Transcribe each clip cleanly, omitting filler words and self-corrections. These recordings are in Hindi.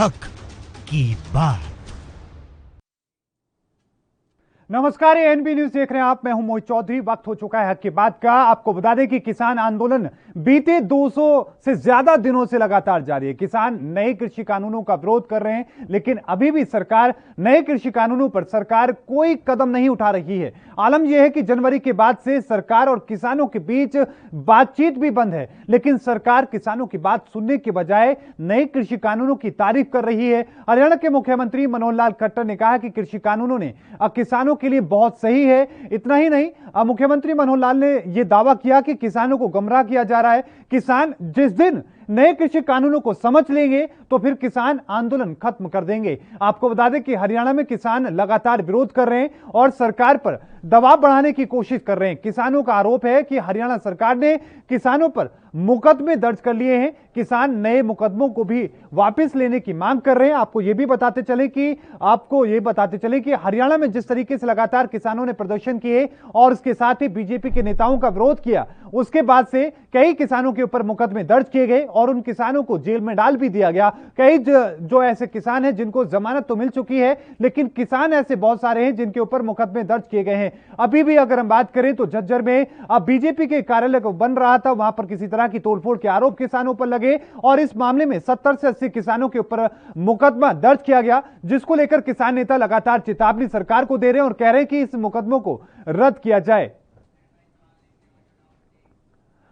हक की बात। नमस्कार, ये एनबी न्यूज देख रहे हैं आप। मैं हूं मोहित चौधरी। वक्त हो चुका है हक की बात का। आपको बता दें कि किसान आंदोलन बीते 200 से ज्यादा दिनों से लगातार जारी है। किसान नए कृषि कानूनों का विरोध कर रहे हैं, लेकिन अभी भी सरकार नए कृषि कानूनों पर सरकार कोई कदम नहीं उठा रही है। आलम यह है कि जनवरी के बाद से सरकार और किसानों के बीच बातचीत भी बंद है, लेकिन सरकार किसानों की बात सुनने के बजाय नए कृषि कानूनों की तारीफ कर रही है। हरियाणा के मुख्यमंत्री मनोहर लाल खट्टर ने कहा कि कृषि कानूनों ने किसानों के लिए बहुत सही है। इतना ही नहीं, मुख्यमंत्री मनोहर लाल ने यह दावा किया कि किसानों को गुमराह किया जा रहा है। किसान जिस दिन नए कृषि कानूनों को समझ लेंगे तो फिर किसान आंदोलन खत्म कर देंगे। आपको बता दें कि हरियाणा में किसान लगातार विरोध कर रहे हैं और सरकार पर दबाव बढ़ाने की कोशिश कर रहे हैं। किसानों का आरोप है कि हरियाणा सरकार ने किसानों पर मुकदमे दर्ज कर लिए हैं। किसान नए मुकदमों को भी वापस लेने की मांग कर रहे हैं। आपको यह बताते चले कि हरियाणा में जिस तरीके से लगातार किसानों ने प्रदर्शन किए और उसके साथ ही बीजेपी के नेताओं का विरोध किया, उसके बाद से कई किसानों के ऊपर मुकदमे दर्ज किए गए और उन किसानों को जेल में डाल भी दिया गया। कई जो ऐसे किसान हैं जिनको जमानत तो मिल चुकी है, लेकिन किसान ऐसे बहुत सारे हैं जिनके ऊपर मुकदमे दर्ज किए गए हैं। अभी भी अगर हम बात करें तो झज्जर में बीजेपी के कार्यालय को बन रहा था, वहां पर किसी तरह की तोड़फोड़ के आरोप किसानों पर लगे और इस मामले में 70 से 80 किसानों के ऊपर मुकदमा दर्ज किया गया, जिसको लेकर किसान नेता लगातार चेतावनी सरकार को दे रहे हैं और कह रहे हैं कि इस मुकदमों को रद्द किया जाए।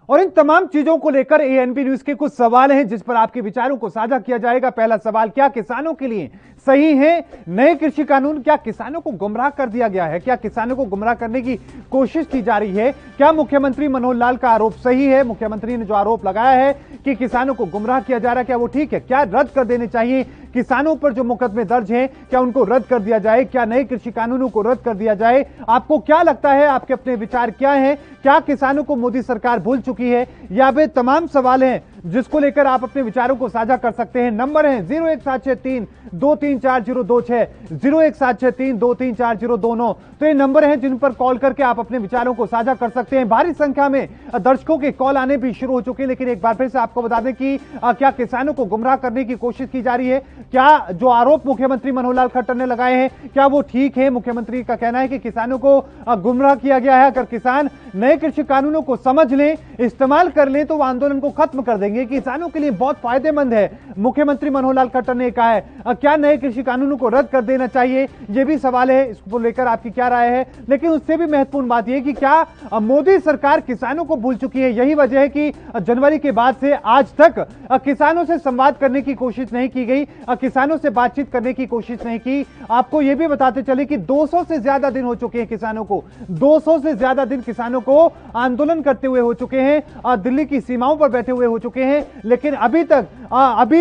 और इन तमाम चीजों को लेकर एएनबी न्यूज के कुछ सवाल हैं जिस पर आपके विचारों को साझा किया जाएगा। पहला सवाल, क्या किसानों के लिए सही है नए कृषि कानून? क्या किसानों को गुमराह कर दिया गया है? क्या किसानों को गुमराह करने की कोशिश की जा रही है? क्या मुख्यमंत्री मनोहर लाल का आरोप सही है? मुख्यमंत्री ने जो आरोप लगाया है कि किसानों को गुमराह किया जा रहा है, क्या वो ठीक है? क्या रद्द कर देने चाहिए? किसानों पर जो मुकदमे दर्ज हैं, क्या उनको रद्द कर दिया जाए? क्या नए कृषि कानूनों को रद्द कर दिया जाए? आपको क्या लगता है? आपके अपने विचार क्या हैं? क्या किसानों को मोदी सरकार भूल चुकी है? या वे तमाम सवाल हैं जिसको लेकर आप अपने विचारों को साझा कर सकते हैं। नंबर है 01763-234-026, 01763-234-029। तो ये नंबर हैं जिन पर कॉल करके आप अपने विचारों को साझा कर सकते हैं। भारी संख्या में दर्शकों के कॉल आने भी शुरू हो चुके हैं, लेकिन एक बार फिर से आपको बता दें कि क्या किसानों को गुमराह करने की कोशिश की जा रही है? क्या जो आरोप मुख्यमंत्री मनोहर लाल खट्टर ने लगाए हैं, क्या वो ठीक है? मुख्यमंत्री का कहना है कि किसानों को गुमराह किया गया है। अगर किसान नए कृषि कानूनों को समझ लें, इस्तेमाल कर लें, तो वो आंदोलन को खत्म कर देंगे। किसानों के लिए बहुत फायदेमंद है, मुख्यमंत्री मनोहर लाल खट्टर ने कहा है। क्या नए कृषि कानूनों को रद्द कर देना चाहिए? यह भी सवाल है, इसको लेकर आपकी क्या राय है? लेकिन उससे भी महत्वपूर्ण बात यह कि क्या मोदी सरकार किसानों को भूल चुकी है? यही वजह है कि जनवरी के बाद से आज तक किसानों से संवाद करने की कोशिश नहीं की गई, किसानों से बातचीत करने की कोशिश नहीं की। आपको यह भी बताते चले कि 200 से ज्यादा दिन हो चुके हैं किसानों को, 200 से ज्यादा दिन किसानों को आंदोलन करते हुए हो चुके हैं, दिल्ली की सीमाओं पर बैठे हुए हो चुके हैं, लेकिन अभी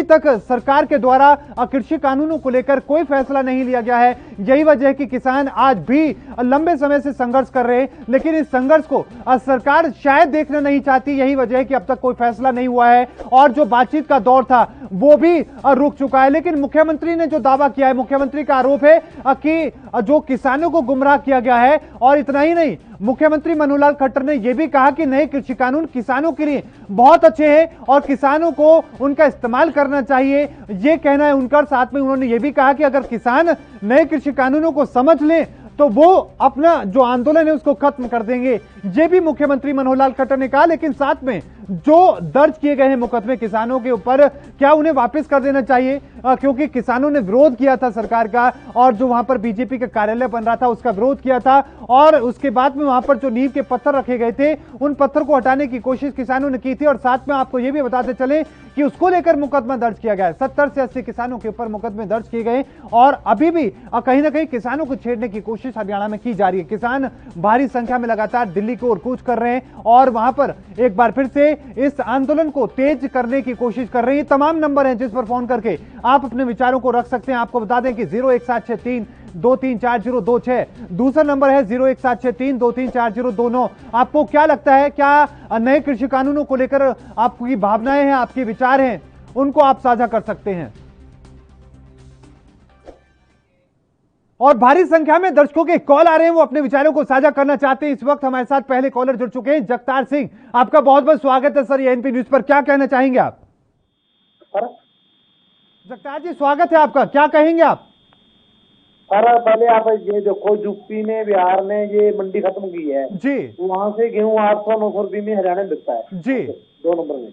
तक सरकार के द्वारा कृषि कानूनों को लेकर कोई फैसला नहीं लिया गया है। यही वजह है कि किसान आज भी लंबे समय से संघर्ष कर रहे हैं, लेकिन इस संघर्ष को सरकार शायद देखना नहीं चाहती। यही वजह है कि अब तक कोई फैसला नहीं हुआ है और जो बातचीत का दौर था वो भी रुक चुका है। लेकिन मुख्यमंत्री ने जो दावा किया है, मुख्यमंत्री का आरोप है कि जो किसानों को गुमराह किया गया है। और इतना ही नहीं, मुख्यमंत्री मनोहर लाल खट्टर ने यह भी कहा कि नए कृषि कानून किसानों के लिए बहुत अच्छे हैं और किसानों को उनका इस्तेमाल करना चाहिए, यह कहना है उनका। साथ में उन्होंने यह भी कहा कि अगर किसान नए कृषि कानूनों को समझ लें तो वो अपना जो आंदोलन है उसको खत्म कर देंगे, ये भी मुख्यमंत्री मनोहर लाल खट्टर ने कहा। लेकिन साथ में जो दर्ज किए गए हैं मुकदमे किसानों के ऊपर, क्या उन्हें वापस कर देना चाहिए? क्योंकि किसानों ने विरोध किया था सरकार का, और जो वहां पर बीजेपी का कार्यालय बन रहा था उसका विरोध किया था, और उसके बाद में वहां पर जो नींव के पत्थर रखे गए थे उन पत्थर को हटाने की कोशिश किसानों ने की थी। और साथ में आपको यह भी बताते चले कि उसको लेकर मुकदमा दर्ज किया गया है। 70 से 80 किसानों के ऊपर मुकदमे दर्ज किए गए और अभी भी कहीं ना कहीं किसानों को छेड़ने की कोशिश हरियाणा में की जा रही है। किसान भारी संख्या में लगातार दिल्ली की ओर कूच कर रहे हैं और वहां पर एक बार फिर से इस आंदोलन को तेज करने की कोशिश कर रहे हैं। तमाम नंबर हैं जिस पर फोन करके आप अपने विचारों को रख सकते हैं। आपको बता दें कि 01763-234-026, दूसरा नंबर है 01763-234-029। आपको क्या लगता है, क्या नए कृषि कानूनों को लेकर आपकी भावनाएं हैं, आपके विचार हैं, उनको आप साझा कर सकते हैं। और भारी संख्या में दर्शकों के कॉल आ रहे हैं, वो अपने विचारों को साझा करना चाहते हैं। इस वक्त हमारे साथ पहले कॉलर जुड़ चुके हैं, जगतार सिंह। आपका बहुत बहुत स्वागत है सर एएनपी न्यूज पर। क्या कहना चाहेंगे आप? जगतार जी स्वागत है आपका, क्या कहेंगे आप? सर पहले आप ये देखो, यूपी ने बिहार ने ये मंडी खत्म की है जी वहां से गेहूं 800-900 रुपये में हरियाणा में बिकता है जी 2 नंबर में।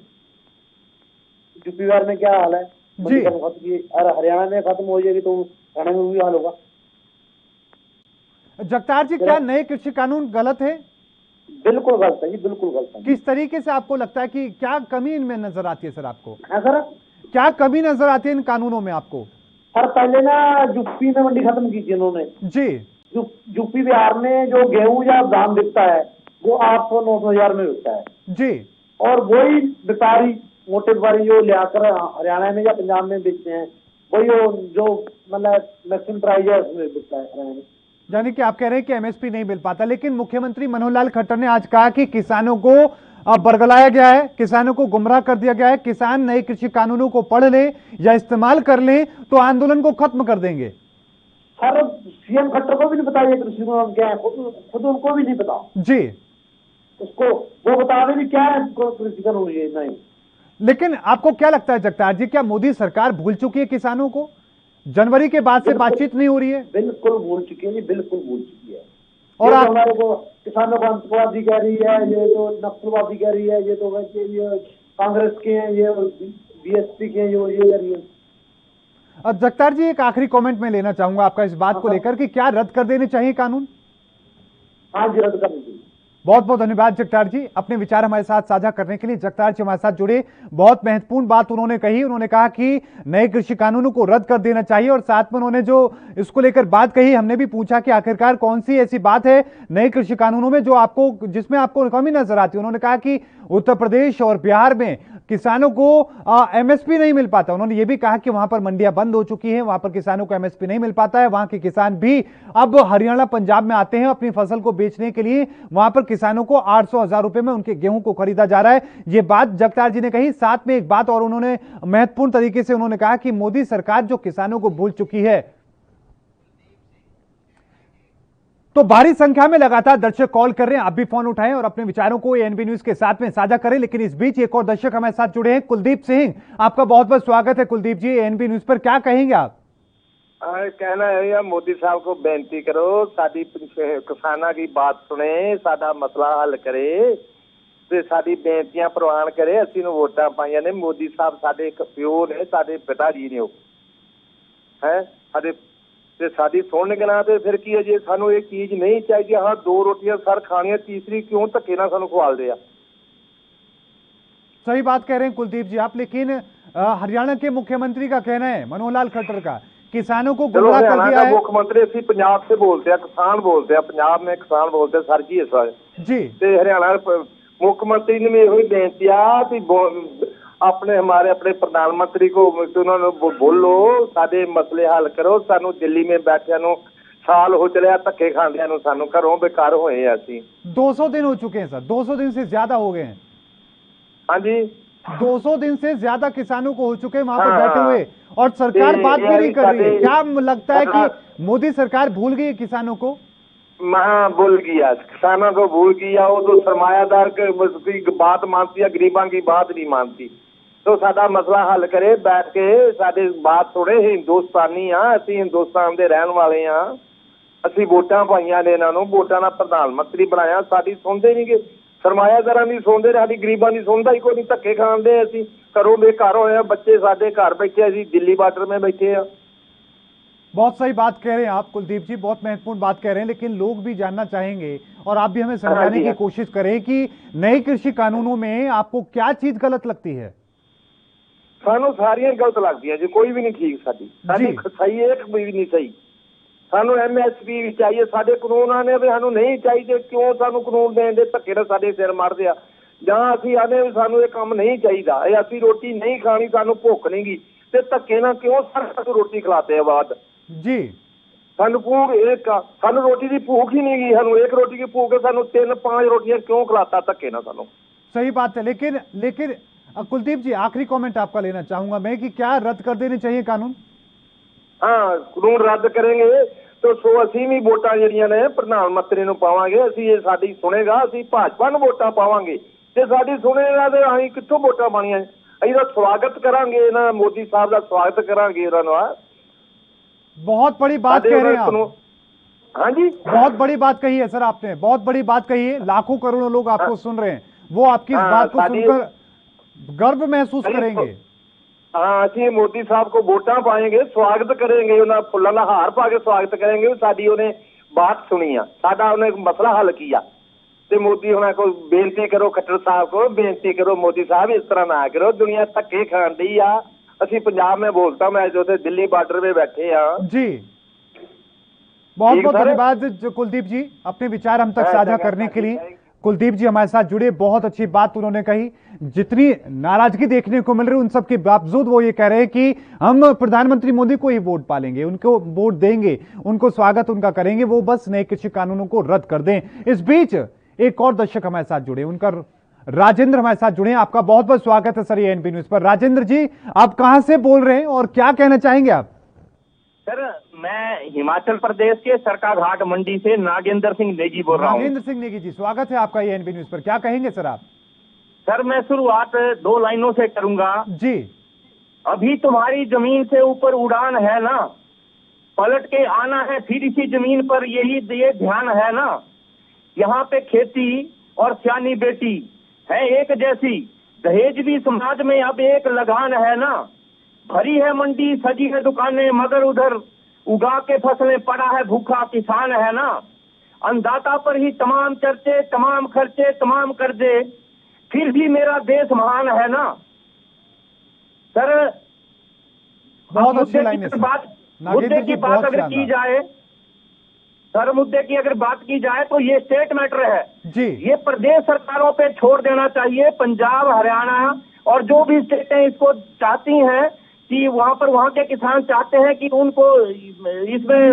यूपी बिहार में क्या हाल है? मंडी जी खत्म की, अरे हरियाणा में खत्म हो जाएगी तो हरियाणा में भी हाल होगा। जगतार जी, क्या नए कृषि कानून गलत है? बिल्कुल गलत है जी, बिल्कुल गलत है। किस तरीके से आपको लगता है कि क्या कमी इनमें नजर आती है सर आपको? हाँ सर, क्या कमी नजर आती है इन कानूनों में आपको? सर पहले ना यूपी में मंडी खत्म की थी इन्होंने। जी यूपी बिहार में जो गेहूं या धान बिकता है वो 800-900 हजार में बिकता है जी, और वही व्यापारी, मोटे व्यापारी जो लेकर हरियाणा में या पंजाब में बेचते हैं वही जो मतलब मैक्सिमम प्राइस है उसमें बिकता है हरियाणा में। यानी कि आप कह रहे हैं कि एमएसपी नहीं मिल पाता, लेकिन मुख्यमंत्री मनोहर लाल खट्टर ने आज कहा कि किसानों को बरगलाया गया है, किसानों को गुमराह कर दिया गया है। किसान नए कृषि कानूनों को पढ़ लें या इस्तेमाल कर लें तो आंदोलन को खत्म कर देंगे। सर सीएम खट्टर को भी नहीं पता ये कृषि कानून क्या है, खुद उनको भी नहीं पता जी, उसको वो बता दें भी क्या है कृषि कानून ये नहीं। लेकिन आपको क्या लगता है जगतार जी, क्या मोदी सरकार भूल चुकी है किसानों को? जनवरी के बाद से बातचीत नहीं हो रही है? बिल्कुल भूल चुकी है जी, बिल्कुल भूल चुकी है। और ये आप तो हमारे को किसानों को आतंकवादी कह रही है, ये तो नक्सलवादी कह रही है, ये तो वैसे ये कांग्रेस के हैं, ये बीएसपी के हैं, ये कह रही है। जगतार जी, एक आखिरी कमेंट में लेना चाहूंगा आपका इस बात को लेकर कि क्या रद्द कर देने चाहिए कानून? हाँ जी, रद्द करनी चाहिए। बहुत बहुत धन्यवाद जगतार जी, अपने विचार हमारे साथ साझा करने के लिए। जगतार जी हमारे साथ जुड़े, बहुत महत्वपूर्ण बात उन्होंने कही। उन्होंने कहा कि नए कृषि कानूनों को रद्द कर देना चाहिए और साथ में उन्होंने जो इसको लेकर बात कही, हमने भी पूछा कि आखिरकार कौन सी ऐसी बात है नए कृषि कानूनों में जो आपको, जिसमें आपको कमी नजर आती है। उन्होंने कहा कि उत्तर प्रदेश और बिहार में किसानों को एमएसपी नहीं मिल पाता। उन्होंने ये भी कहा कि वहां पर मंडियां बंद हो चुकी हैं, वहां पर किसानों को एमएसपी नहीं मिल पाता है। वहां के किसान भी अब हरियाणा पंजाब में आते हैं अपनी फसल को बेचने के लिए, वहां पर किसानों को 800,000 रुपए में उनके गेहूं को खरीदा जा रहा है। ये बात जगतार जी ने कही। साथ में एक बात और उन्होंने महत्वपूर्ण तरीके से उन्होंने कहा कि मोदी सरकार जो किसानों को भूल चुकी है। तो भारी संख्या में लगातार दर्शक कॉल कर रहे हैं, आप भी फोन उठाएं और अपने विचारों को एएनबी न्यूज के साथ में साझा करें। लेकिन इस बीच एक और दर्शक हमारे साथ जुड़े हैं, कुलदीप सिंह। आपका बहुत बहुत स्वागत है कुलदीप जी, एएनबी न्यूज पर। क्या कहेंगे आप? कहना है यार, मोदी साहब को बेनती करो, साडी किसाना की बात सुने, साडा मसला हल करे ते साडी बेनतियां प्रवान करे। ਅਸੀਂ ਨੂੰ ਵੋਟਾਂ ਪਾਈਆਂ ਨੇ, ਮੋਦੀ ਸਾਹਿਬ ਸਾਡੇ ਇੱਕ ਪਿਓ ਨੇ, ਸਾਡੇ ਪਿਤਾ ਜੀ ਨੇ, ਉਹ ਹੈ ਸਾਡੇ ਤੇ ਸਾਡੀ ਸੁਣਨਗੇ ਨਾ ਤੇ ਫਿਰ ਕੀ ਹੈ ਜੇ ਸਾਨੂੰ ਇਹ ਚੀਜ਼ ਨਹੀਂ ਚਾਹੀਦੀ। ਹਾਂ 2 ਰੋਟੀਆਂ ਸਰ ਖਾਣੀਆਂ, तीसरी क्यों ਧੱਕੇ ਨਾਲ ਸਾਨੂੰ ਖਵਾਲਦੇ ਆ। सही बात कह रहे हैं कुलदीप जी आप, लेकिन हरियाणा के मुख्यमंत्री का कहना है, मनोहर लाल खट्टर का, किसानों को गुमराह कर दिया है। मुख्यमंत्री ਅਸੀਂ पंजाब से बोलते हैं, किसान बोलते हैं, पंजाब में किसान बोलते हैं सर जी इस बार जी। ਤੇ हरियाणा मुख्यमंत्री ने भी यही बेनती आ कि अपने हमारे अपने प्रधानमंत्री को उन्होंने बोलो, साडे मसले हल करो। सानू दिल्ली में बैठे साल हो चलिया धक्के खांदिया नूं, सानू घरों बेकार होए असीं। 200 दिन हो चुके हैं सर, 200 दिन से ज्यादा हो गए हैं। हाँ जी, 200 दिन से ज्यादा किसानों को हो चुके हैं वहां पर हाँ, बैठे हुए, और सरकार बात भी नहीं कर रही है। क्या लगता है हाँ, कि मोदी सरकार भूल गई है किसानों को? महा भूल गया, किसानों को भूल गया। वो तो सरमायादार की बात मानती है, गरीबां की बात नहीं मानती। तो साडा मसला हल करे, बैठ के साडी बात सुने। हिंदुस्तानी हाँ, असीं हिंदुस्तान दे रहन वाले हाँ, असीं वोटां पाईयां ने इन्हां नूं, वोटां नाल प्रधानमंत्री बनाया। साडी सुनदे नहीं गे, सरमायादारां दी सुनदे, साडी गरीबां दी सुनदा ही कोई नहीं। धक्के खांदे असीं, घरों बेघर होए, बच्चे साडे घर बैठे, असीं दिल्ली बॉर्डर में बैठे हैं। बहुत सही बात कह रहे हैं आप कुलदीप जी, बहुत महत्वपूर्ण बात कह रहे हैं। लेकिन लोग भी जानना चाहेंगे और आप भी हमें समझाने की कोशिश करें कि नए कृषि कानूनों में आपको क्या चीज गलत लगती है? सानू सारियां गलत लगदियां जी, कोई भी नहीं ठीक। साडी सही एक भी नहीं सही। सानू एमएसपी भी चाहिए, साडे कानून आने भी सानू नहीं चाहिए। क्यों सानू कानून देण दे धक्के नाल साडे सिर मारदे आ। जां असीं आने सानू ये काम नहीं चाहिदा, ये असीं रोटी नहीं खानी, सानू भुख नहीं गी ते धक्के नाल क्यों सानू रोटी खिलाते आ बाद जी। सानू भूख एक, सानू रोटी की भूख ही नहीं गई। सानू एक रोटी की भूख है, सानू 3-5 रोटियां क्यों खिलाता धक्के ना सानू। सही बात है। लेकिन कुलदीप जी आखिरी कमेंट आपका लेना चाहूंगा मैं कि क्या रद्द कर देने चाहिए कानून? हाँ, कानून रद्द करेंगे तो सो असीं भी वोटां जिहड़ियां ने प्रधानमंत्री नूं पावांगे। असीं ये साडी सुनेगा, असीं भाजपा नूं वोटां पावांगे। ते साडी सुनेगा ते असीं कित्थों वोटां पाणीआं? ਅਸੀਂ ਤਾਂ ਸਵਾਗਤ ਕਰਾਂਗੇ ਇਹਨਾਂ ਮੋਦੀ ਸਾਹਿਬ ਦਾ ਸਵਾਗਤ ਕਰਾਂਗੇ ਉਹਨਾਂ ਨੂੰ। बहुत बड़ी बात कह रहे हैं आप। हाँ जी, बहुत बड़ी बात कही है सर आपने, बहुत बड़ी बात कही है। लाखों करोड़ों लोग आपको सुन रहे हैं, वो आपकी इस बात को सुनकर गर्व महसूस करेंगे। हाँ, ਅਸੀਂ ਮੋਦੀ ਸਾਹਿਬ को ਵੋਟਾਂ ਪਾएंगे, ਸਵਾਗਤ ਕਰਾਂਗੇ, ਉਹਨਾਂ ਫੁੱਲਾਂ ਦਾ ਹਾਰ ਪਾ ਕੇ ਸਵਾਗਤ ਕਰਾਂਗੇ। ਸਾਡੀ ਉਹਨੇ ਬਾਤ ਸੁਣੀ ਆ, ਸਾਡਾ ਉਹਨੇ ਮਸਲਾ ਹੱਲ ਕੀਤਾ। ਤੇ ਮੋਦੀ ਹੁਣਾਂ ਕੋਲ ਬੇਨਤੀ ਕਰੋ, ਖੱਟਰ ਸਾਹਿਬ को ਬੇਨਤੀ करो, मोदी साहब इस तरह ना करो, दुनिया धक्के खान दी आ। ਅਸੀਂ पंजाब में बोलता, मैं जो थे दिल्ली बॉर्डर में बैठे हैं जी। बहुत बहुत धन्यवाद कुलदीप जी, अपने विचार हम तक साझा करने के लिए। कुलदीप जी हमारे साथ जुड़े, बहुत अच्छी बात उन्होंने कही। जितनी नाराजगी देखने को मिल रही है उन सब के बावजूद वो ये कह रहे हैं कि हम प्रधानमंत्री मोदी को ही वोट पालेंगे, उनको वोट देंगे, उनको स्वागत उनका करेंगे, वो बस नए कृषि कानूनों को रद्द कर दें। इस बीच एक और दर्शक हमारे साथ जुड़े, उनका राजेंद्र हमारे साथ जुड़े। आपका बहुत बहुत स्वागत है सर ये एनबी न्यूज पर। राजेंद्र जी, आप कहां से बोल रहे हैं और क्या कहना चाहेंगे आप? सर, मैं हिमाचल प्रदेश के सरकाघाट मंडी से नागेंद्र सिंह नेगी बोल रहा हूँ। नागेंद्र सिंह नेगी जी, स्वागत है आपका ये एनबी न्यूज पर। क्या कहेंगे सर आप? सर, मैं शुरुआत 2 लाइनों से करूंगा जी। अभी तुम्हारी जमीन से ऊपर उड़ान है ना, पलट के आना है फिर इसी जमीन पर, यही ये ध्यान है ना। यहाँ पे खेती और सियानी बेटी है एक जैसी, दहेज भी समाज में अब एक लगान है ना। भरी है मंडी, सजी है दुकानें, मगर उधर उगा के फसलें पड़ा है भूखा किसान है ना। अन्नदाता पर ही तमाम चर्चे, तमाम खर्चे, तमाम कर्जे, फिर भी मेरा देश महान है ना। सर, बहुत अच्छी लाइन है। मुद्दे की बात अगर की जाए सर, मुद्दे की अगर बात की जाए तो ये स्टेट मैटर है जी। ये प्रदेश सरकारों पे छोड़ देना चाहिए। पंजाब, हरियाणा और जो भी स्टेटें इसको चाहती हैं कि वहाँ के किसान चाहते हैं कि उनको इसमें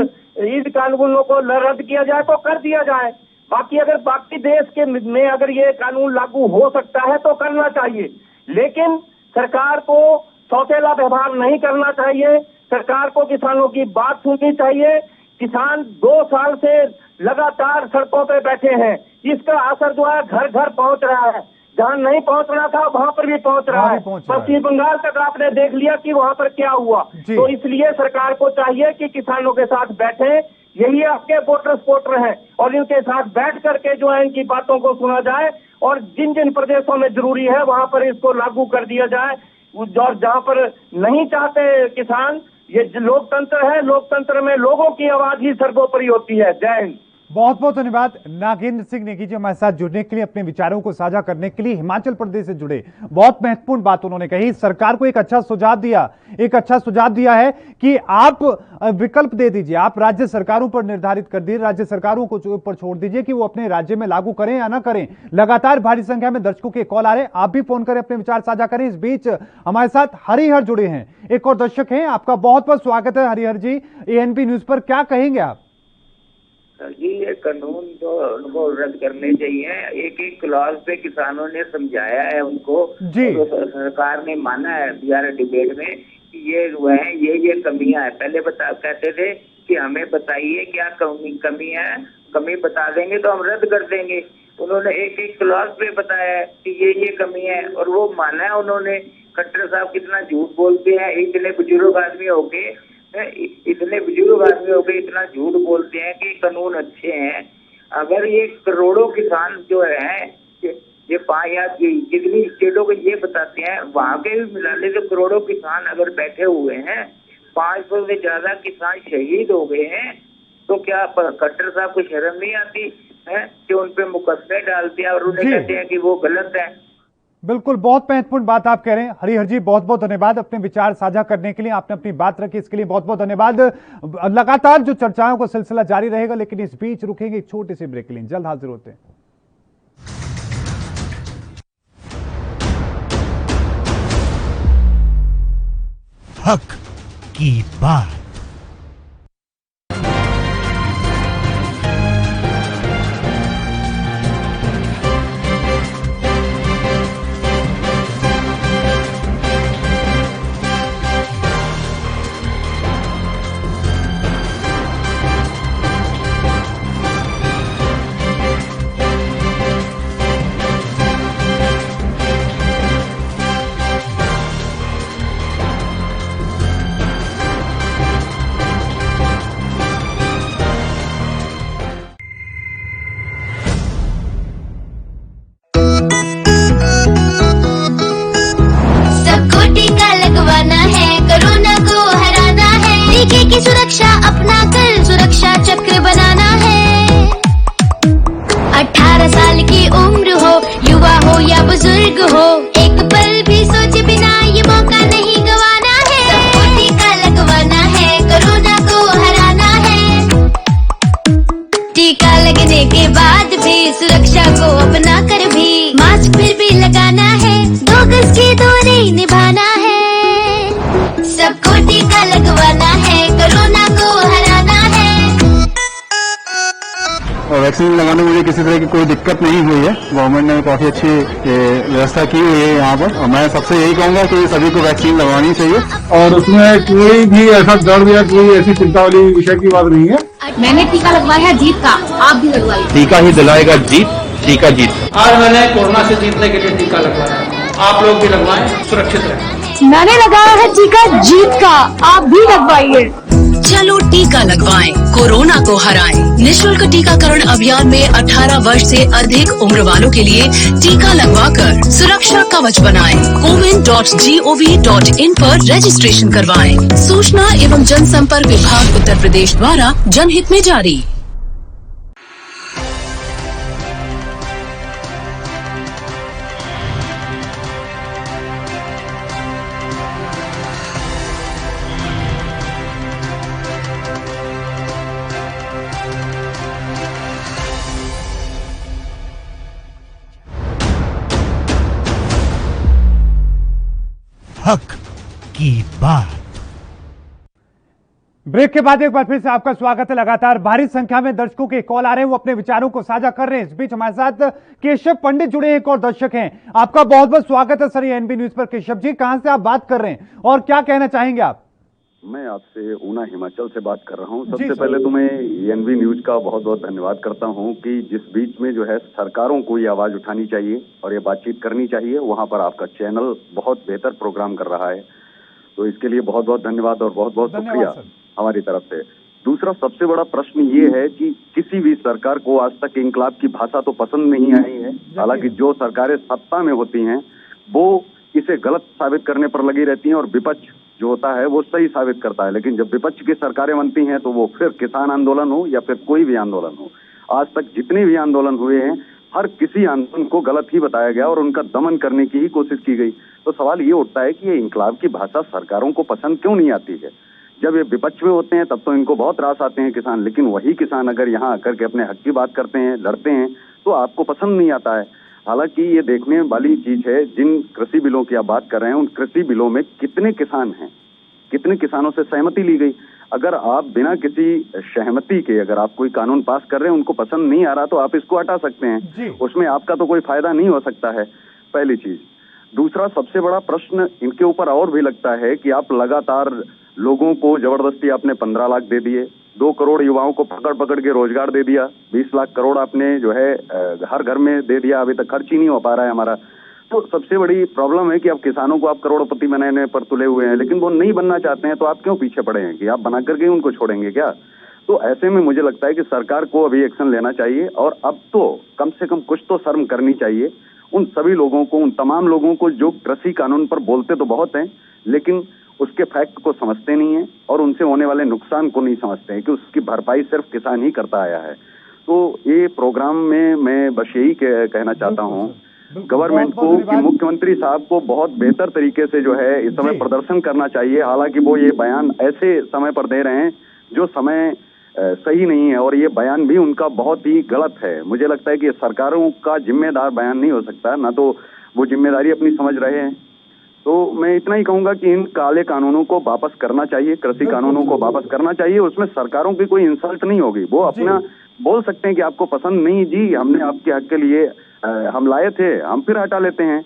इस कानूनों को रद्द किया जाए तो कर दिया जाए। बाकी अगर बाकी देश के में अगर ये कानून लागू हो सकता है तो करना चाहिए, लेकिन सरकार को सौतेला व्यवहार नहीं करना चाहिए। सरकार को किसानों की बात सुननी चाहिए। किसान 2 साल से लगातार सड़कों पे बैठे हैं, इसका असर जो है घर घर पहुंच रहा है। जहां नहीं पहुंच रहा था वहां पर भी पहुंच रहा है। पश्चिम बंगाल तक आपने देख लिया कि वहां पर क्या हुआ। तो इसलिए सरकार को चाहिए कि किसानों के साथ बैठे, यही आपके वोटर हैं, और इनके साथ बैठ करके जो है इनकी बातों को सुना जाए, और जिन जिन प्रदेशों में जरूरी है वहां पर इसको लागू कर दिया जाए। और जहां पर नहीं चाहते किसान, ये लोकतंत्र है, लोकतंत्र में लोगों की आवाज ही सर्वोपरि होती है। जय हिंद। बहुत बहुत धन्यवाद नागेंद्र सिंह नेगी जी, हमारे साथ जुड़ने के लिए, अपने विचारों को साझा करने के लिए। हिमाचल प्रदेश से जुड़े, बहुत महत्वपूर्ण बात उन्होंने कही। सरकार को एक अच्छा सुझाव दिया है कि आप विकल्प दे दीजिए, आप राज्य सरकारों पर निर्धारित कर दीजिए, राज्य सरकारों को ऊपर छोड़ दीजिए कि वो अपने राज्य में लागू करें या ना करें। लगातार भारी संख्या में दर्शकों के कॉल आ रहे हैं, आप भी फोन करें, अपने विचार साझा करें। इस बीच हमारे साथ हरिहर जुड़े हैं, एक और दर्शक हैं। आपका बहुत बहुत स्वागत है हरिहर जी एएनपी न्यूज पर। क्या कहेंगे आप? जी, ये कानून तो उनको रद्द करने चाहिए। एक एक क्लॉज पे किसानों ने समझाया है उनको जी। तो सरकार ने माना है बिहार डिबेट में कि ये जो है ये कमियां है। पहले कहते थे कि हमें बताइए क्या कमी है, कमी बता देंगे तो हम रद्द कर देंगे। उन्होंने एक एक क्लॉज पे बताया है कि ये कमी है और वो माना है उन्होंने। खट्टर साहब कितना झूठ बोलते हैं, इतने बुजुर्ग आदमी हो गए इतना झूठ बोलते हैं कि कानून अच्छे हैं। अगर ये करोड़ों किसान जो है ये 5 या जितनी स्टेटों को ये बताते हैं, वहाँ के भी मिला ले तो करोड़ों किसान अगर बैठे हुए हैं, 500 से ज्यादा किसान शहीद हो गए हैं, तो क्या खट्टर साहब को शर्म नहीं आती है कि उन पे मुकदमे डालते हैं और उन्हें कहते हैं कि वो गलत है? बिल्कुल, बहुत महत्वपूर्ण बात आप कह रहे हैं हरिहर जी। बहुत बहुत धन्यवाद अपने विचार साझा करने के लिए, आपने अपनी बात रखी, इसके लिए बहुत बहुत धन्यवाद। लगातार जो चर्चाओं का सिलसिला जारी रहेगा, लेकिन इस बीच रुकेंगे एक छोटी सी ब्रेक के लिए, जल्द हाजिर होते हैं। हक की बात। उम्र हो, युवा हो या बुजुर्ग हो, एक पल भी सोचे बिना ये मौका नहीं गंवाना है। सबको टीका लगवाना है, कोरोना को हराना है। टीका लगने के बाद भी सुरक्षा को अपना कर भी मास्क फिर भी लगाना है, 2 गज की दूरी निभाना है। सबको टीका लगवाना है, कोरोना को हराना है। और वैक्सीन लगाने में मुझे किसी तरह की कोई दिक्कत नहीं हुई है। गवर्नमेंट ने काफी अच्छी व्यवस्था की हुई है यहाँ पर, और मैं सबसे यही कहूंगा कि सभी को वैक्सीन लगवानी चाहिए। और उसमें कोई भी ऐसा दर्द या कोई ऐसी चिंता वाली विषय की बात नहीं है। मैंने टीका लगवाया है जीत का, आप भी लगवाइए। टीका ही दिलाएगा जीत, टीका जीत। आज मैंने कोरोना से जीतने के लिए टीका लगवाया, आप लोग भी लगवाएं, सुरक्षित रहें। मैंने लगाया है टीका जीत का, आप भी लगवाइए। चलो टीका लगवाएं, कोरोना को हराएं। निःशुल्क टीकाकरण अभियान में 18 वर्ष से अधिक उम्र वालों के लिए टीका लगवाकर सुरक्षा कवच बनाएं। comin.gov.in पर रजिस्ट्रेशन करवाएं। सूचना एवं जनसंपर्क विभाग उत्तर प्रदेश द्वारा जनहित में जारी। हक की बात। ब्रेक के बाद एक बार फिर से आपका स्वागत है। लगातार भारी संख्या में दर्शकों के कॉल आ रहे हैं, वो अपने विचारों को साझा कर रहे हैं। इस बीच हमारे साथ केशव पंडित जुड़े हैं, एक और दर्शक हैं। आपका बहुत बहुत स्वागत है सर ये एनबी न्यूज पर। केशव जी, कहां से आप बात कर रहे हैं और क्या कहना चाहेंगे आप? मैं आपसे ऊना हिमाचल से बात कर रहा हूं। सबसे पहले तो मैं एनबी न्यूज का बहुत बहुत धन्यवाद करता हूं कि जिस बीच में जो है सरकारों को ये आवाज उठानी चाहिए और ये बातचीत करनी चाहिए, वहां पर आपका चैनल बहुत बेहतर प्रोग्राम कर रहा है। तो इसके लिए बहुत बहुत धन्यवाद और बहुत बहुत शुक्रिया हमारी तरफ से। दूसरा सबसे बड़ा प्रश्न ये है कि किसी भी सरकार को आज तक इंकलाब की भाषा तो पसंद नहीं आई है। हालांकि जो सरकारें सत्ता में होती हैं वो इसे गलत साबित करने पर लगी रहती हैं और विपक्ष जो होता है वो सही साबित करता है। लेकिन जब विपक्ष की सरकारें बनती हैं तो वो फिर किसान आंदोलन हो या फिर कोई भी आंदोलन हो, आज तक जितने भी आंदोलन हुए हैं हर किसी आंदोलन को गलत ही बताया गया और उनका दमन करने की ही कोशिश की गई। तो सवाल ये उठता है कि ये इंकलाब की भाषा सरकारों को पसंद क्यों नहीं आती है? जब ये विपक्ष में होते हैं तब तो इनको बहुत रास आते हैं किसान, लेकिन वही किसान अगर यहाँ आकर के अपने हक की बात करते हैं, लड़ते हैं, तो आपको पसंद नहीं आता है। हालांकि ये देखने वाली चीज है, जिन कृषि बिलों की आप बात कर रहे हैं उन कृषि बिलों में कितने किसान हैं, कितने किसानों से सहमति ली गई। अगर आप बिना किसी सहमति के अगर आप कोई कानून पास कर रहे हैं, उनको पसंद नहीं आ रहा तो आप इसको हटा सकते हैं, उसमें आपका तो कोई फायदा नहीं हो सकता है, पहली चीज। दूसरा सबसे बड़ा प्रश्न इनके ऊपर और भी लगता है कि आप लगातार लोगों को जबरदस्ती आपने 15 लाख दे दिए, 2 करोड़ युवाओं को पकड़ पकड़ के रोजगार दे दिया, 20 लाख करोड़ आपने जो है हर घर में दे दिया, अभी तक खर्च ही नहीं हो पा रहा है हमारा। तो सबसे बड़ी प्रॉब्लम है कि अब किसानों को आप करोड़पति बनाने पर तुले हुए हैं, लेकिन वो नहीं बनना चाहते हैं, तो आप क्यों पीछे पड़े हैं कि आप बना करके उनको छोड़ेंगे क्या? तो ऐसे में मुझे लगता है कि सरकार को अभी एक्शन लेना चाहिए और अब तो कम से कम कुछ तो शर्म करनी चाहिए उन सभी लोगों को, उन तमाम लोगों को जो कृषि कानून पर बोलते तो बहुत हैं लेकिन उसके फैक्ट को समझते नहीं है और उनसे होने वाले नुकसान को नहीं समझते हैं कि उसकी भरपाई सिर्फ किसान ही करता आया है। तो ये प्रोग्राम में मैं बस यही कहना चाहता हूँ गवर्नमेंट को कि मुख्यमंत्री साहब को बहुत बेहतर तरीके से जो है इस समय प्रदर्शन करना चाहिए। हालांकि वो ये बयान ऐसे समय पर दे रहे हैं जो समय सही नहीं है और ये बयान भी उनका बहुत ही गलत है। मुझे लगता है कि सरकारों का जिम्मेदार बयान नहीं हो सकता, ना तो वो जिम्मेदारी अपनी समझ रहे हैं। तो मैं इतना ही कहूंगा कि इन काले कानूनों को वापस करना चाहिए, कृषि कानूनों को वापस करना चाहिए। उसमें सरकारों की कोई इंसल्ट नहीं होगी, वो अपना बोल सकते हैं कि आपको पसंद नहीं जी, हमने आपके हक के लिए हम लाए थे, हम फिर हटा लेते हैं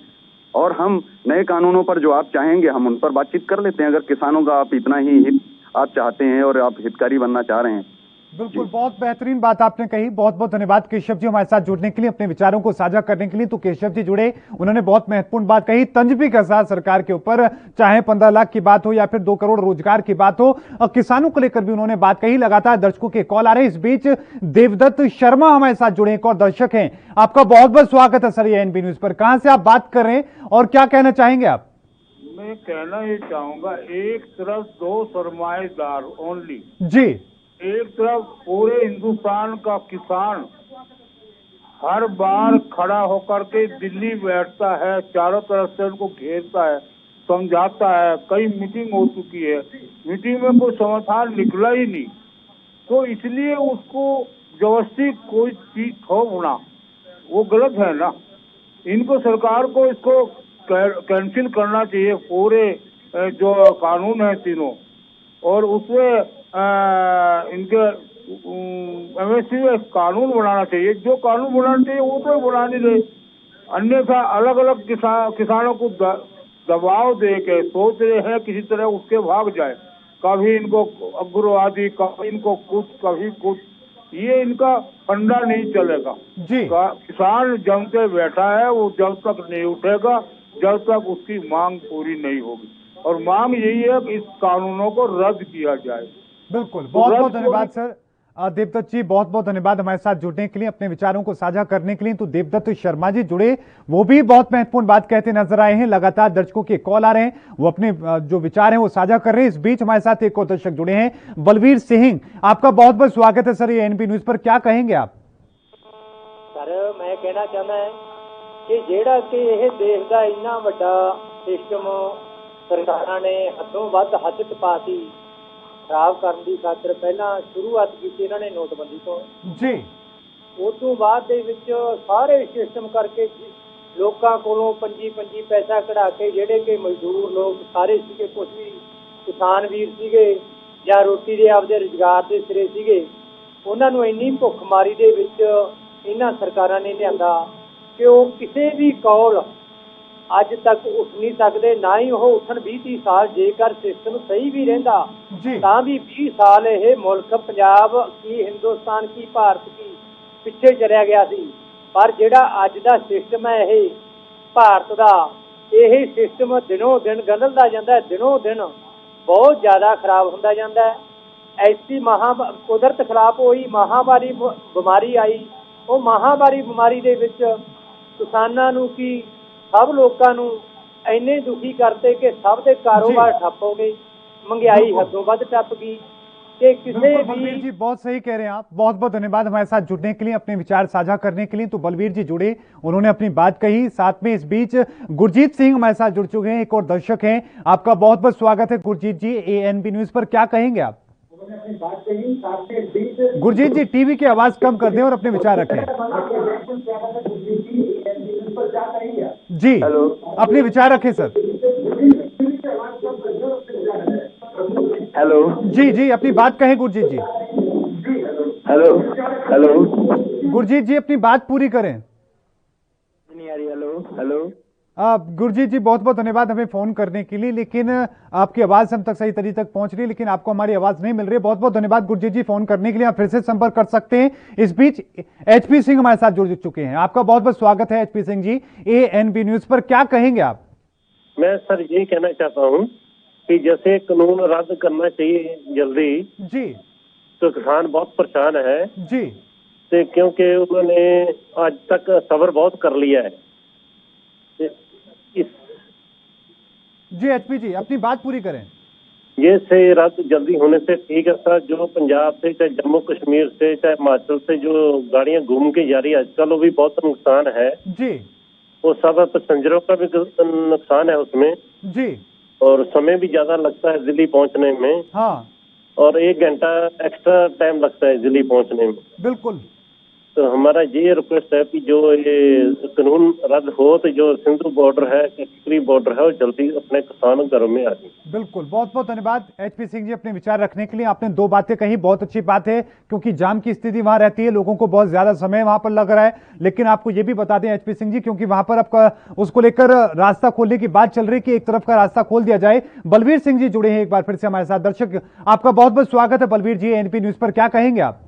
और हम नए कानूनों पर जो आप चाहेंगे हम उन पर बातचीत कर लेते हैं। अगर किसानों का आप इतना ही हित आप चाहते हैं और आप हितकारी बनना चाह रहे हैं। बिल्कुल, बहुत बेहतरीन बात आपने कही। बहुत बहुत धन्यवाद केशव जी हमारे साथ जुड़ने के लिए, अपने विचारों को साझा करने के लिए। तो केशव जी जुड़े, उन्होंने बहुत महत्वपूर्ण बात कही, तंज भी कसा सरकार के ऊपर, चाहे 15 लाख की बात हो या फिर 2 करोड़ रोजगार की बात हो, और किसानों को लेकर भी उन्होंने बात कही। लगातार दर्शकों के कॉल आ रहे हैं। इस बीच देवदत्त शर्मा हमारे साथ जुड़े, एक और दर्शक हैं। आपका बहुत बहुत स्वागत है सर ये एनबी न्यूज पर। कहां से आप बात कर रहे हैं और क्या कहना चाहेंगे आप? मैं कहना ये चाहूंगा, एक तरफ 2 सरमाएदार ओनली जी, एक तरफ पूरे हिंदुस्तान का किसान हर बार खड़ा होकर के दिल्ली बैठता है, चारों तरफ से उनको घेरता है, समझाता है, कई मीटिंग हो चुकी है, मीटिंग में कोई समाधान निकला ही नहीं। तो इसलिए उसको जबरदस्ती कोई चीज थोपना वो गलत है ना। इनको सरकार को इसको कैंसिल करना चाहिए, पूरे जो कानून है तीनों, और उसमें इनके एमएसपी में कानून बनाना चाहिए। जो कानून बनाना चाहिए वो तो बना नहीं रहे, अन्यथा अलग अलग किसानों को दबाव दे के सोच रहे हैं किसी तरह उसके भाग जाए, कभी इनको अग्रवादी, कभी इनको कुछ, कभी कुछ। ये इनका फंडा नहीं चलेगा जी। किसान जमते बैठा है, वो जब तक नहीं उठेगा जब तक उसकी मांग पूरी नहीं होगी, और मांग यही है कि इस कानूनों को रद्द किया जाए। बिल्कुल, बहुत बहुत धन्यवाद सर। देवदत्त जी, बहुत बहुत धन्यवाद हमारे साथ जुड़ने के लिए, अपने विचारों को साझा करने के लिए। तो देवदत्त शर्मा जी जुड़े, वो भी बहुत महत्वपूर्ण बात कहते नजर आए हैं। लगातार दर्शकों के कॉल आ रहे हैं, वो अपने जो विचार हैं वो साझा कर रहे हैं। इस बीच हमारे साथ एक और दर्शक जुड़े हैं, बलवीर सिंह, आपका बहुत बहुत स्वागत है सर ये एनबी न्यूज पर। क्या कहेंगे आप? सर मैं कहना चाहता है कि जेड़ा कि यह देश का इन्ना बड़ा सिस्टम सरकारां ने हदों वध हद पाती खराब करने की खातर पहला शुरुआत की इन्होंने नोटबंदी तो जी, उस तो बाद सारे सिस्टम करके लोगों को पंजी पैसा कढ़ा के जेडे कि मजदूर लोग सारे सीगे, कुछ भी किसान वीर सीगे या रोटी दे आपदे रोजगार के सिरे सीगे, उन्होंने इन्नी भुखमारी दे विच इन्हां सरकारां ने लिआंदा कि वो किसी भी कौल अज तक उठ नहीं सकते, ना ही वो उठन 20-30 साल। जेकर सिस्टम सही भी रहिंदा तां भी 20 साल यह मुल्क पंजाब की, हिंदुस्तान की, भारत की पिछे चलिया गया सी। पर जिहड़ा अज दा सिस्टम है यह भारत दा, यह सिस्टम दिनों दिन गंदलदा जांदा है, दिनों दिन बहुत ज़्यादा खराब हुंदा जांदा है। ऐसी कुदरत खिलाफ हुई महामारी बीमारी आई, वो महामारी बीमारी दे विच किसानां नूं की सब लोगों नूं इन्ने दुखी करते कि सब दे कारोबार ठप हो गए, महंगाई हदों वध टप गई कि किसी बलवीर जी बहुत सही कह रहे हैं आप। बहुत बहुत धन्यवाद हमारे साथ जुड़ने के लिए, अपने विचार साझा करने के लिए। तो बलवीर जी जुड़े, उन्होंने अपनी बात कही। साथ में इस बीच गुरजीत सिंह हमारे साथ जुड़ चुके हैं, एक और दर्शक हैं। आपका बहुत बहुत स्वागत है गुरजीत जी एएनबी न्यूज पर। क्या कहेंगे आप? गुरजीत जी टीवी की आवाज कम कर दें और अपने विचार रखें जी। अपने विचार रखें सर। हेलो जी जी, अपनी बात कहें गुरजीत जी। हेलो हेलो गुरजीत जी अपनी बात पूरी करें। नहीं आ रही। हेलो हेलो गुरजीत जी बहुत बहुत धन्यवाद हमें फोन करने के लिए, लेकिन आपकी आवाज हम तक सही तरीके तक पहुंच रही है, लेकिन आपको हमारी आवाज नहीं मिल रही है। बहुत बहुत धन्यवाद गुरजीत जी फोन करने के लिए, आप फिर से संपर्क कर सकते हैं। इस बीच एचपी सिंह हमारे साथ जुड़ चुके हैं, आपका बहुत बहुत स्वागत है HP Singh ji ANB news पर। क्या कहेंगे आप? मैं सर ये कहना चाहता हूँ कि जैसे कानून रद्द करना चाहिए जल्दी जी, तो किसान बहुत परेशान है जी, तो क्योंकि उन्होंने आज तक सब्र बहुत कर लिया है। जी एचपी जी अपनी बात पूरी करें। ये से रद्द जल्दी होने से ठीक है सर। जो पंजाब से, चाहे जम्मू कश्मीर से, चाहे हिमाचल से जो गाड़ियां घूम के जा रही है आजकल, वो भी बहुत नुकसान है जी। वो सब पैसेंजरों का भी नुकसान है उसमें जी, और समय भी ज्यादा लगता है दिल्ली पहुंचने में। हाँ, और 1 घंटा एक्स्ट्रा टाइम लगता है दिल्ली पहुंचने में। बिल्कुल। तो हमारा ये रिक्वेस्ट है कि जो ये कानून रद्द हो तो जो सिंधु बॉर्डर है, टिकरी बॉर्डर है, वो जल्दी अपने किसानों घरों में आ जाए। बिल्कुल, बहुत बहुत धन्यवाद एचपी सिंह जी अपने विचार रखने के लिए। आपने 2 बातें कही, बहुत अच्छी बात है, क्योंकि जाम की स्थिति वहां रहती है, लोगों को बहुत ज्यादा समय वहां पर लग रहा है। लेकिन आपको ये भी बता दें एचपी सिंह जी, क्योंकि वहां पर आपका उसको लेकर रास्ता खोलने की बात चल रही है कि एक तरफ का रास्ता खोल दिया जाए। बलवीर सिंह जी जुड़े हैं एक बार फिर से हमारे साथ। दर्शक आपका बहुत बहुत स्वागत है बलवीर जी एएनबी न्यूज पर। क्या कहेंगे आप?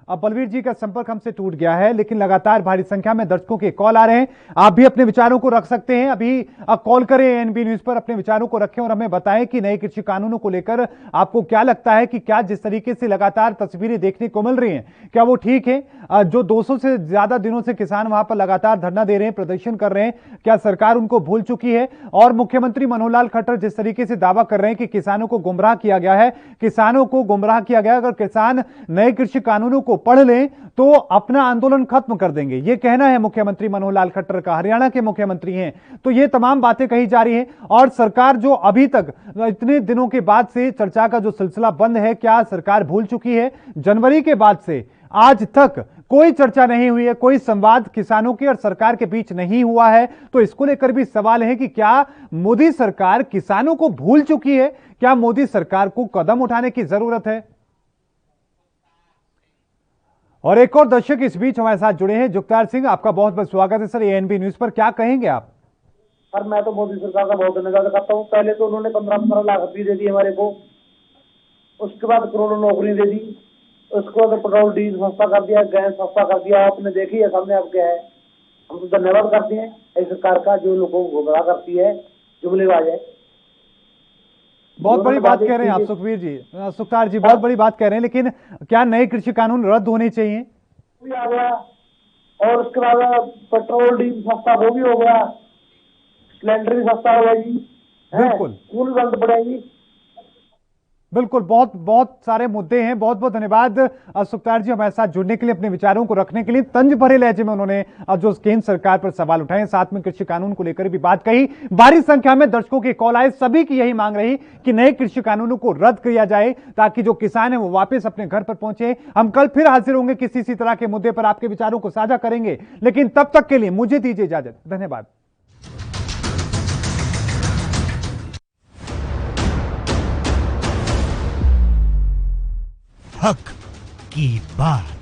अब बलवीर जी का संपर्क हमसे टूट गया है, लेकिन लगातार भारी संख्या में दर्शकों के कॉल आ रहे हैं। आप भी अपने विचारों को रख सकते हैं, अभी कॉल करें एएनबी न्यूज पर, अपने विचारों को रखें और हमें बताएं कि नए कृषि कानूनों को लेकर आपको क्या लगता है कि क्या जिस तरीके से लगातार तस्वीरें देखने को मिल रही हैं, क्या वो ठीक है? जो 200 से ज्यादा दिनों से किसान वहां पर लगातार धरना दे रहे हैं, प्रदर्शन कर रहे हैं, क्या सरकार उनको भूल चुकी है? और मुख्यमंत्री मनोहर लाल खट्टर जिस तरीके से दावा कर रहे हैं कि किसानों को गुमराह किया गया है, किसानों को गुमराह किया गया, अगर किसान नए कृषि कानूनों को पढ़ लें तो अपना आंदोलन खत्म कर देंगे, ये कहना है मुख्यमंत्री मनोहर लाल खट्टर का। हरियाणा के मुख्यमंत्री हैं, तो ये तमाम बातें कही जा रही हैं। और सरकार जो अभी तक इतने दिनों के बाद से चर्चा का जो सिलसिला बंद है, क्या सरकार भूल चुकी है? जनवरी के बाद से आज तक कोई चर्चा नहीं हुई है, कोई संवाद किसानों के और सरकार के बीच नहीं हुआ है। तो इसको लेकर भी सवाल है कि क्या मोदी सरकार किसानों को भूल चुकी है? क्या मोदी सरकार को कदम उठाने की जरूरत है? और एक और दर्शक इस बीच हमारे साथ जुड़े हैं, जुगतार सिंह, आपका बहुत बहुत स्वागत है सर एएनबी न्यूज पर। क्या कहेंगे आप? सर मैं तो मोदी सरकार का बहुत धन्यवाद करता हूँ। पहले तो उन्होंने 15-15 लाख रुपये दे दिए हमारे को, उसके बाद करोड़ों नौकरी दे दी, उसके बाद पेट्रोल डीजल सस्ता कर दिया, गैस सस्ता कर दिया। आपने देखी है सामने आप क्या है। हम तो धन्यवाद करते हैं इस सरकार का जो लोगों को गुमराह करती है, जुमलेबाज है। बहुत बड़ी बात कह रहे हैं आप सुखबीर जी, सुखतार जी, बहुत बड़ी बात कह रहे हैं। लेकिन क्या नए कृषि कानून रद्द होने चाहिए? आ गया, और उसके बाद पेट्रोल डीजल सस्ता वो भी हो गया, सिलेंडर भी सस्ता हो गया जी। बिल्कुल, स्कूल बंद पड़ेगी। बिल्कुल, बहुत बहुत सारे मुद्दे हैं। बहुत बहुत धन्यवाद सुखतार जी हमारे साथ जुड़ने के लिए, अपने विचारों को रखने के लिए। तंज भरे लहजे में उन्होंने जो केंद्र सरकार पर सवाल उठाए, साथ में कृषि कानून को लेकर भी बात कही। भारी संख्या में दर्शकों के कॉल आए, सभी की यही मांग रही कि नए कृषि कानूनों को रद्द किया जाए ताकि जो किसान है वो वापस अपने घर पर पहुंचे। हम कल फिर हाजिर होंगे किसी इसी तरह के मुद्दे पर, आपके विचारों को साझा करेंगे। लेकिन तब तक के लिए मुझे दीजिए इजाजत, धन्यवाद। हक की बात।